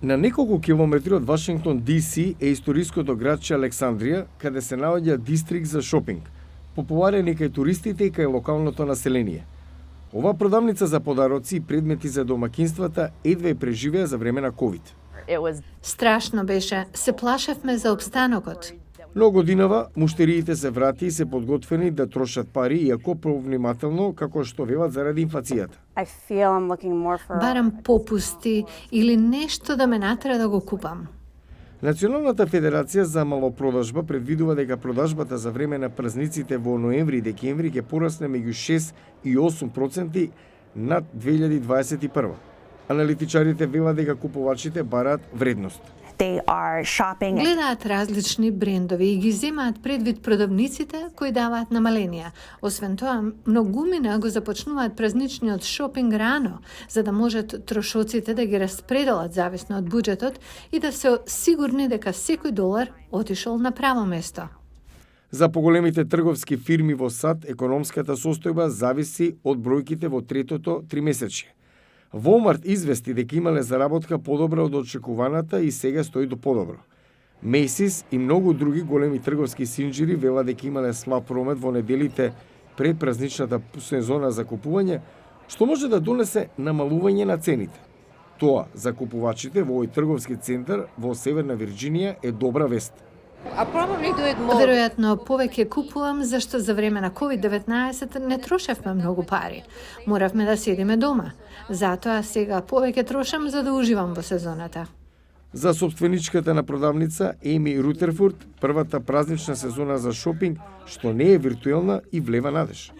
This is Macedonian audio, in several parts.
На неколку километри од Вашингтон DC е историското градче Александрија, каде се наоѓа дистрикт за шопинг, популарен и кај туристите и кај локалното население. Ова продавница за подароци и предмети за домакинствата едва преживеа за време на ковид. Страшно беше, се плашевме за обстанокот. Но годинава муштериите се врати и се подготвени да трошат пари, иако повнимателно, како што велат заради инфлацијата. Барам попусти или нешто да ме натера да го купам. Националната федерација за малопродажба предвидува дека продажбата за време на празниците во ноември и декември ќе порасне меѓу 6 и 8% над 2021. Аналитичарите велат дека купувачите бараат вредност. Гледаат различни брендови и ги земаат предвид продавниците кои даваат намаленија. Освен тоа, многумина го започнуваат празничниот шопинг рано, за да можат трошоците да ги распределат зависно од буџетот и да се сигурни дека секој долар отишол на право место. За поголемите трговски фирми во САД, економската состојба зависи од бројките во третото тримесечие. Walmart извести дека имале заработка подобра од очекуваната и сега стои до подобро. Macy's и многу други големи трговски синџири велат дека имале слаб промет во неделите пред празничната сезона за купување, што може да донесе намалување на цените. Тоа за купувачите во овој трговски центар во Северна Вирџинија е добра вест. Веројатно повеќе купувам зашто за време на COVID-19 не трошевме многу пари. Моравме да седиме дома. Затоа сега повеќе трошам за да уживам во сезоната. За собственичката на продавница Еми Рутерфурд, првата празнична сезона за шопинг што не е виртуелна и влева надеж.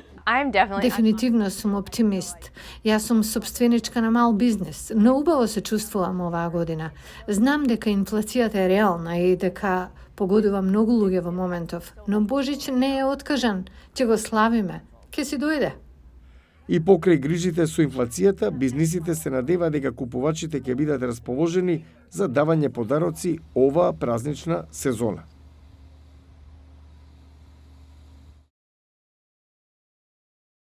Дефинитивно сум оптимист. Јас сум собственичка на мал бизнес, но убаво се чувствувам оваа година. Знам дека инфлацијата е реална и дека погодува многу луѓе во моментов, но Божич не е откажан. Ќе го славиме. Ке си дојде. И покрај грижите со инфлацијата, бизнисите се надева дека купувачите ќе бидат расположени за давање подароци оваа празнична сезона.